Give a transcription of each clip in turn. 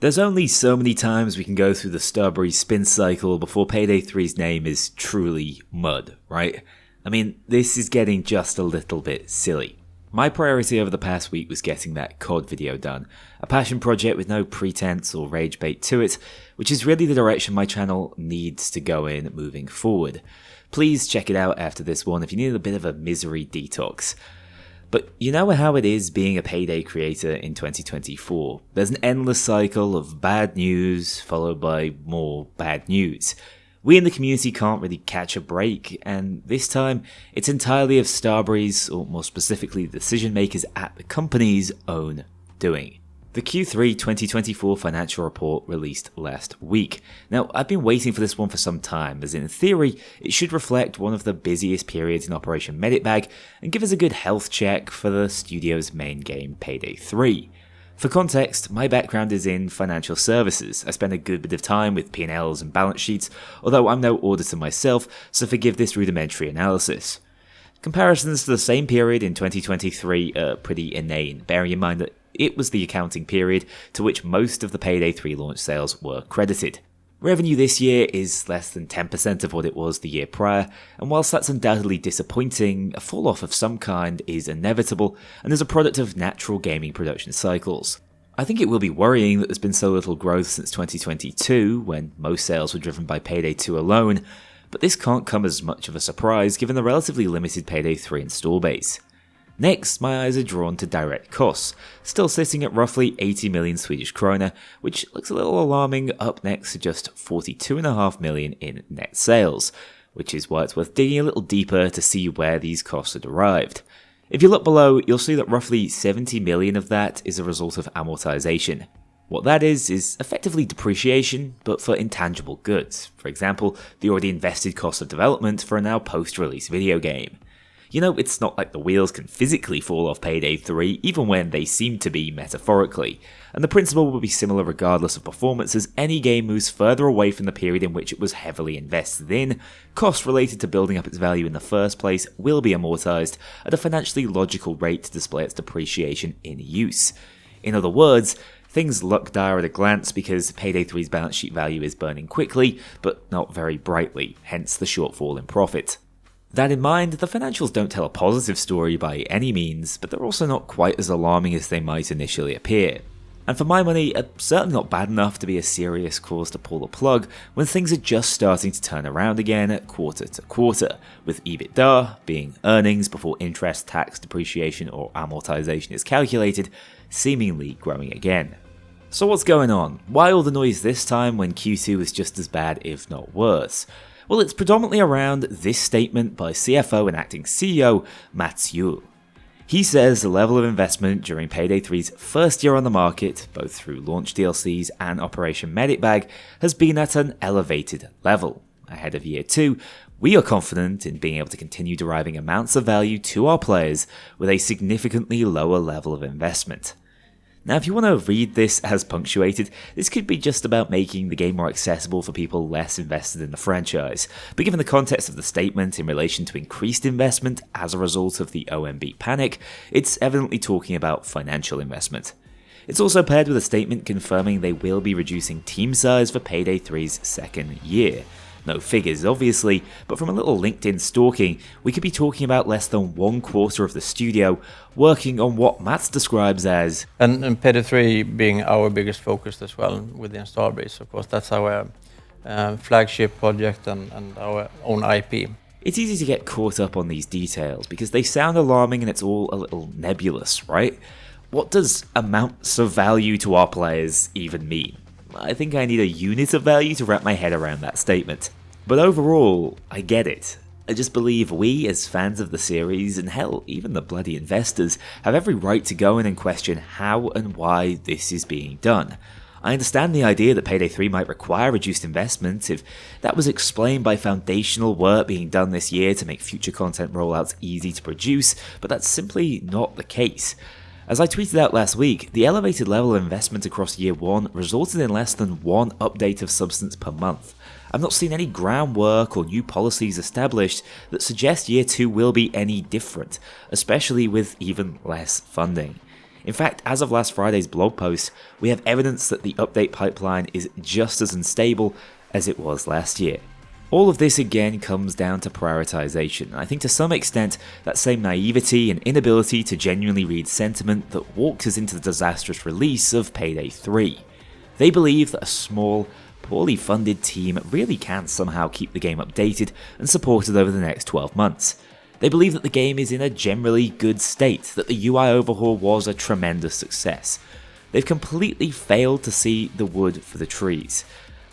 There's only so many times we can go through the Starbreeze spin cycle before Payday 3's name is truly mud, right? I mean, this is getting just a little bit silly. My priority over the past week was getting that COD video done, a passion project with no pretense or rage bait to it, which is really the direction my channel needs to go in moving forward. Please check it out after this one if you need a bit of a misery detox. But you know how it is being a Payday creator in 2024. There's an endless cycle of bad news followed by more bad news. We in the community can't really catch a break, and this time it's entirely of Starbreeze, or more specifically the decision makers at the company's own doing. The Q3 2024 financial report released last week. Now, I've been waiting for this one for some time, as in theory, it should reflect one of the busiest periods in Operation Meditbag and give us a good health check for the studio's main game, Payday 3. For context, my background is in financial services. I spend a good bit of time with P&Ls and balance sheets, although I'm no auditor myself, so forgive this rudimentary analysis. Comparisons to the same period in 2023 are pretty inane, bearing in mind that it was the accounting period to which most of the Payday 3 launch sales were credited. Revenue this year is less than 10% of what it was the year prior, and whilst that's undoubtedly disappointing, a fall-off of some kind is inevitable and is a product of natural gaming production cycles. I think it will be worrying that there's been so little growth since 2022, when most sales were driven by Payday 2 alone, but this can't come as much of a surprise given the relatively limited Payday 3 install base. Next, my eyes are drawn to direct costs, still sitting at roughly 80 million Swedish krona, which looks a little alarming up next to just 42.5 million in net sales, which is why it's worth digging a little deeper to see where these costs are derived. If you look below, you'll see that roughly 70 million of that is a result of amortization. What that is effectively depreciation, but for intangible goods. For example, the already invested cost of development for a now post-release video game. You know, it's not like the wheels can physically fall off Payday 3, even when they seem to be metaphorically, and the principle will be similar regardless of performance as any game moves further away from the period in which it was heavily invested in. Costs related to building up its value in the first place will be amortized at a financially logical rate to display its depreciation in use. In other words, things look dire at a glance because Payday 3's balance sheet value is burning quickly, but not very brightly, hence the shortfall in profit. That in mind, the financials don't tell a positive story by any means, but they're also not quite as alarming as they might initially appear. And for my money, are certainly not bad enough to be a serious cause to pull the plug when things are just starting to turn around again quarter to quarter, with EBITDA, being earnings before interest, tax, depreciation or amortization is calculated, seemingly growing again. So what's going on? Why all the noise this time when Q2 is just as bad if not worse? Well, it's predominantly around this statement by CFO and acting CEO Mats Juhl. He says the level of investment during Payday 3's first year on the market, both through launch DLCs and Operation Meditbag, has been at an elevated level. Ahead of year 2, we are confident in being able to continue deriving amounts of value to our players with a significantly lower level of investment. Now, if you want to read this as punctuated, this could be just about making the game more accessible for people less invested in the franchise, but given the context of the statement in relation to increased investment as a result of the OMB panic, it's evidently talking about financial investment. It's also paired with a statement confirming they will be reducing team size for Payday 3's second year. No figures, obviously, but from a little LinkedIn stalking, we could be talking about less than 1/4 of the studio working on what Mats describes as... And Payday 3 being our biggest focus as well within Starbreeze, of course, that's our flagship project and our own IP. It's easy to get caught up on these details because they sound alarming and it's all a little nebulous, right? What does amounts of value to our players even mean? I think I need a unit of value to wrap my head around that statement. But overall, I get it. I just believe we, as fans of the series, and hell, even the bloody investors, have every right to go in and question how and why this is being done. I understand the idea that Payday 3 might require reduced investment if that was explained by foundational work being done this year to make future content rollouts easy to produce, but that's simply not the case. As I tweeted out last week, the elevated level of investment across year 1 resulted in less than one update of substance per month. I've not seen any groundwork or new policies established that suggest year 2 will be any different, especially with even less funding. In fact, as of last Friday's blog post, we have evidence that the update pipeline is just as unstable as it was last year. All of this again comes down to prioritization. I think to some extent that same naivety and inability to genuinely read sentiment that walked us into the disastrous release of Payday 3. They believe that a small, poorly funded team really can somehow keep the game updated and supported over the next 12 months. They believe that the game is in a generally good state, that the UI overhaul was a tremendous success. They've completely failed to see the wood for the trees.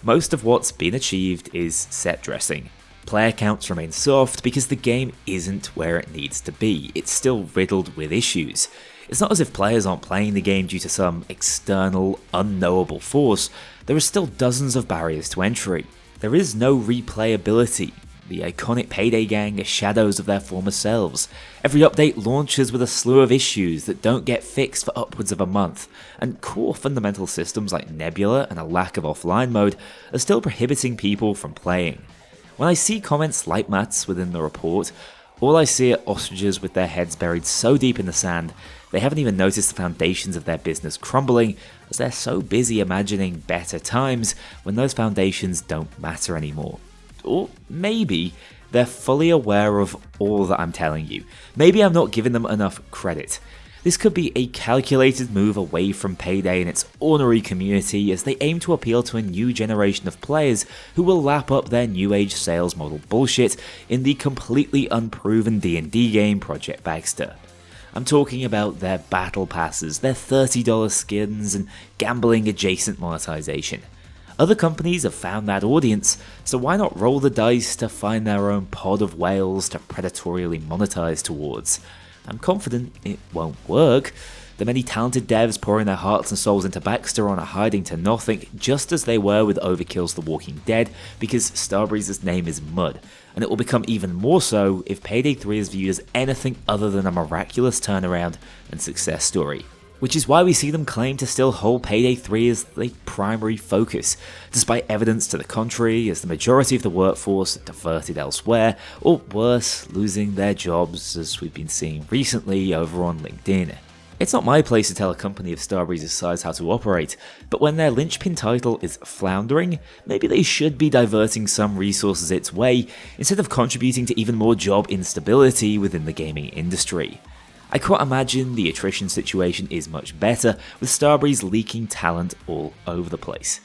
Most of what's been achieved is set dressing. Player counts remain soft because the game isn't where it needs to be. It's still riddled with issues. It's not as if players aren't playing the game due to some external, unknowable force. There are still dozens of barriers to entry. There is no replayability. The iconic Payday gang are shadows of their former selves. Every update launches with a slew of issues that don't get fixed for upwards of a month, and core fundamental systems like Nebula and a lack of offline mode are still prohibiting people from playing. When I see comments like Matt's within the report, all I see are ostriches with their heads buried so deep in the sand they haven't even noticed the foundations of their business crumbling, as they're so busy imagining better times when those foundations don't matter anymore. Or maybe they're fully aware of all that I'm telling you. Maybe I'm not giving them enough credit. This could be a calculated move away from Payday and its ornery community as they aim to appeal to a new generation of players who will lap up their new age sales model bullshit in the completely unproven D&D game Project Baxter. I'm talking about their battle passes, their $30 skins, and gambling adjacent monetization. Other companies have found that audience, so why not roll the dice to find their own pod of whales to predatorially monetize towards? I'm confident it won't work. The many talented devs pouring their hearts and souls into Baxter are hiding to nothing, just as they were with Overkill's The Walking Dead, because Starbreeze's name is mud, and it will become even more so if Payday 3 is viewed as anything other than a miraculous turnaround and success story. Which is why we see them claim to still hold Payday 3 as the primary focus, despite evidence to the contrary, as the majority of the workforce are diverted elsewhere, or worse, losing their jobs, as we've been seeing recently over on LinkedIn. It's not my place to tell a company of Starbreeze's size how to operate, but when their linchpin title is floundering, maybe they should be diverting some resources its way, instead of contributing to even more job instability within the gaming industry. I can't imagine the attrition situation is much better, with Starbreeze leaking talent all over the place.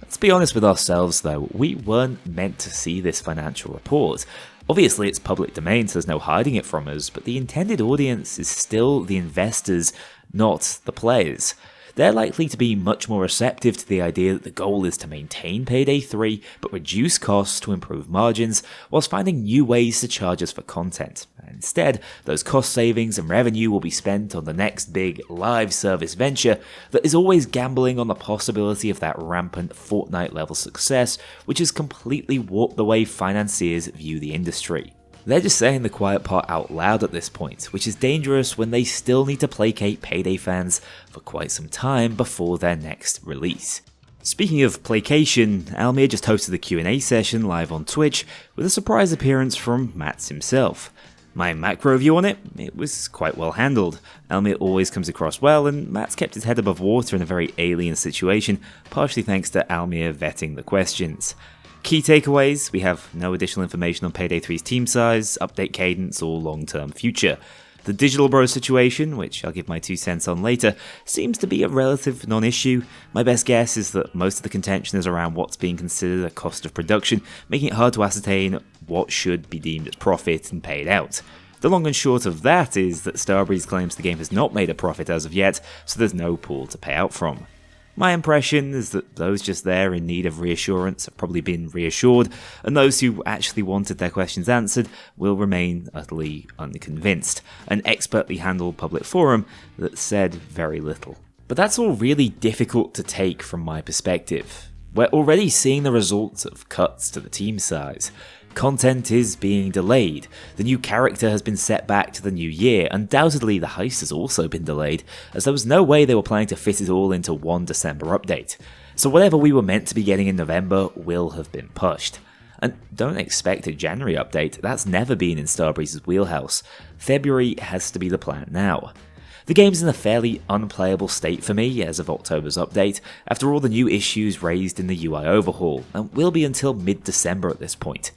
Let's be honest with ourselves though, we weren't meant to see this financial report. Obviously it's public domain, so there's no hiding it from us, but the intended audience is still the investors, not the players. They're likely to be much more receptive to the idea that the goal is to maintain Payday 3, but reduce costs to improve margins, whilst finding new ways to charge us for content. Instead, those cost savings and revenue will be spent on the next big live service venture that is always gambling on the possibility of that rampant Fortnite level success, which has completely warped the way financiers view the industry. They're just saying the quiet part out loud at this point, which is dangerous when they still need to placate Payday fans for quite some time before their next release. Speaking of placation, Almir just hosted a Q&A session live on Twitch with a surprise appearance from Mats himself. My macro view on it was quite well handled. Almir always comes across well, and Mats kept his head above water in a very alien situation, partially thanks to Almir vetting the questions. Key takeaways: we have no additional information on Payday 3's team size, update cadence, or long-term future. The Digital Bros situation, which I'll give my 2 cents on later, seems to be a relative non-issue. My best guess is that most of the contention is around what's being considered a cost of production, making it hard to ascertain what should be deemed as profit and paid out. The long and short of that is that Starbreeze claims the game has not made a profit as of yet, so there's no pool to pay out from. My impression is that those just there in need of reassurance have probably been reassured, and those who actually wanted their questions answered will remain utterly unconvinced. An expertly handled public forum that said very little. But that's all really difficult to take from my perspective. We're already seeing the results of cuts to the team size. Content is being delayed, the new character has been set back to the new year, undoubtedly the heist has also been delayed, as there was no way they were planning to fit it all into one December update. So whatever we were meant to be getting in November will have been pushed. And don't expect a January update, that's never been in Starbreeze's wheelhouse. February has to be the plan now. The game's in a fairly unplayable state for me as of October's update, after all the new issues raised in the UI overhaul, and will be until mid-December at this point.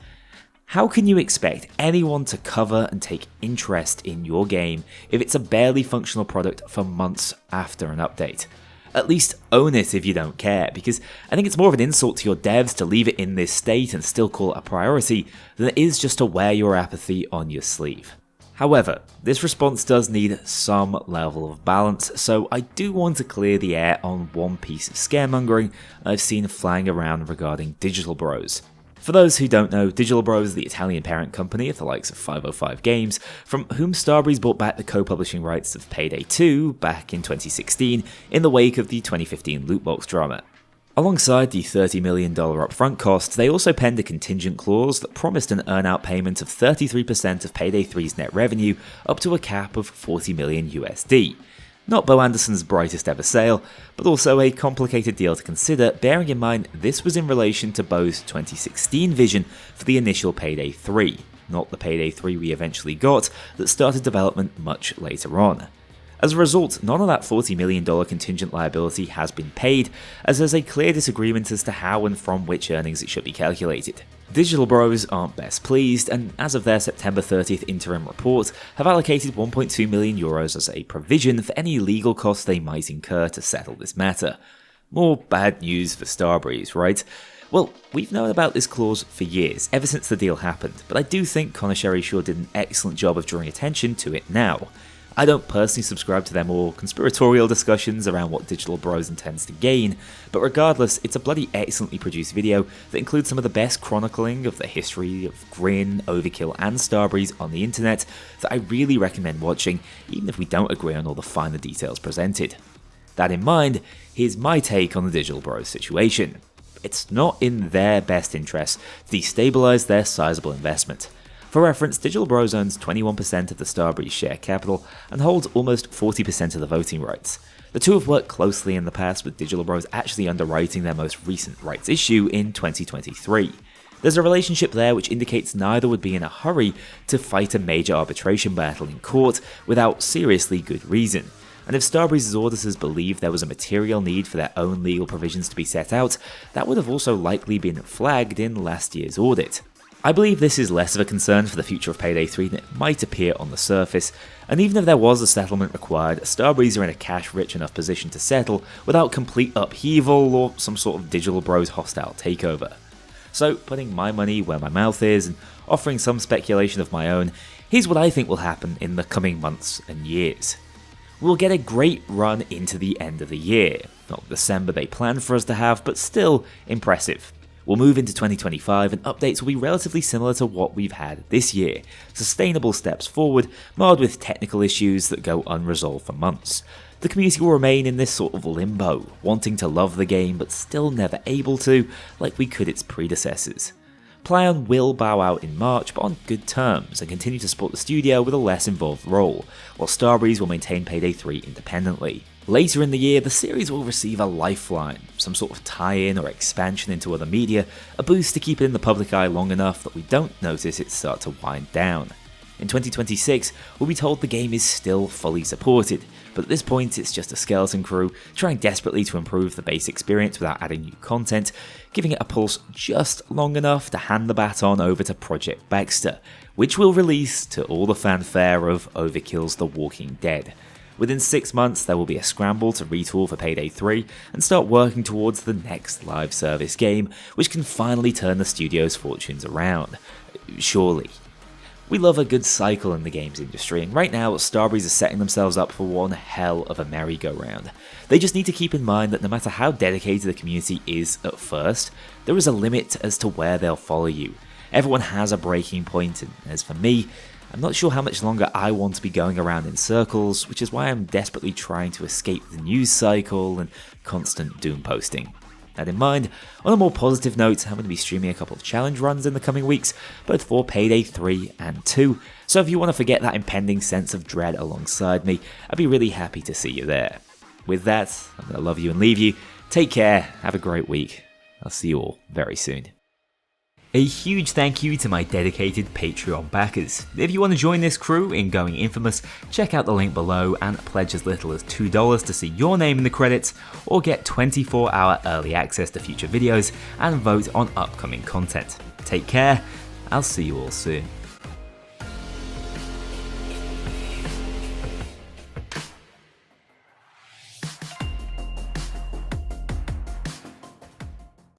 How can you expect anyone to cover and take interest in your game if it's a barely functional product for months after an update? At least own it if you don't care, because I think it's more of an insult to your devs to leave it in this state and still call it a priority than it is just to wear your apathy on your sleeve. However, this response does need some level of balance, so I do want to clear the air on one piece of scaremongering I've seen flying around regarding Digital Bros. For those who don't know, Digital Bros is the Italian parent company of the likes of 505 Games, from whom Starbreeze bought back the co-publishing rights of Payday 2 back in 2016 in the wake of the 2015 lootbox drama. Alongside the $30 million upfront cost, they also penned a contingent clause that promised an earn-out payment of 33% of Payday 3's net revenue up to a cap of $40 million USD. Not Bo Anderson's brightest ever sale, but also a complicated deal to consider, bearing in mind this was in relation to Bo's 2016 vision for the initial Payday 3, not the Payday 3 we eventually got that started development much later on. As a result, none of that $40 million contingent liability has been paid, as there's a clear disagreement as to how and from which earnings it should be calculated. Digital Bros aren't best pleased, and as of their September 30th interim report, have allocated €1.2 million as a provision for any legal costs they might incur to settle this matter. More bad news for Starbreeze, right? Well, we've known about this clause for years, ever since the deal happened, but I do think Kknowley sure did an excellent job of drawing attention to it now. I don't personally subscribe to their more conspiratorial discussions around what Digital Bros intends to gain, but regardless, it's a bloody excellently produced video that includes some of the best chronicling of the history of Grin, Overkill and Starbreeze on the internet that I really recommend watching, even if we don't agree on all the finer details presented. That in mind, here's my take on the Digital Bros situation. It's not in their best interest to destabilize their sizable investment. For reference, Digital Bros owns 21% of the Starbreeze share capital and holds almost 40% of the voting rights. The two have worked closely in the past, with Digital Bros actually underwriting their most recent rights issue in 2023. There's a relationship there which indicates neither would be in a hurry to fight a major arbitration battle in court without seriously good reason. And if Starbreeze's auditors believed there was a material need for their own legal provisions to be set out, that would have also likely been flagged in last year's audit. I believe this is less of a concern for the future of Payday 3 than it might appear on the surface, and even if there was a settlement required, Starbreeze are in a cash-rich enough position to settle without complete upheaval or some sort of Digital Bros hostile takeover. So, putting my money where my mouth is and offering some speculation of my own, here's what I think will happen in the coming months and years. We'll get a great run into the end of the year, not December they planned for us to have, but still impressive. We'll move into 2025 and updates will be relatively similar to what we've had this year, sustainable steps forward, marred with technical issues that go unresolved for months. The community will remain in this sort of limbo, wanting to love the game but still never able to, like we could its predecessors. Plaion will bow out in March, but on good terms, and continue to support the studio with a less involved role, while Starbreeze will maintain Payday 3 independently. Later in the year, the series will receive a lifeline, some sort of tie-in or expansion into other media, a boost to keep it in the public eye long enough that we don't notice it start to wind down. In 2026, we'll be told the game is still fully supported, but at this point it's just a skeleton crew trying desperately to improve the base experience without adding new content, giving it a pulse just long enough to hand the baton over to Project Baxter, which will release to all the fanfare of Overkill's The Walking Dead. Within 6 months, there will be a scramble to retool for Payday 3 and start working towards the next live service game, which can finally turn the studio's fortunes around. Surely. We love a good cycle in the games industry, and right now Starbreeze are setting themselves up for one hell of a merry-go-round. They just need to keep in mind that no matter how dedicated the community is at first, there is a limit as to where they'll follow you. Everyone has a breaking point, and as for me, I'm not sure how much longer I want to be going around in circles, which is why I'm desperately trying to escape the news cycle and constant doom posting. That in mind, on a more positive note, I'm going to be streaming a couple of challenge runs in the coming weeks, both for Payday 3 and 2, so if you want to forget that impending sense of dread alongside me, I'd be really happy to see you there. With that, I'm going to love you and leave you. Take care, have a great week. I'll see you all very soon. A huge thank you to my dedicated Patreon backers. If you want to join this crew in going infamous, check out the link below and pledge as little as $2 to see your name in the credits, or get 24-hour early access to future videos and vote on upcoming content. Take care, I'll see you all soon.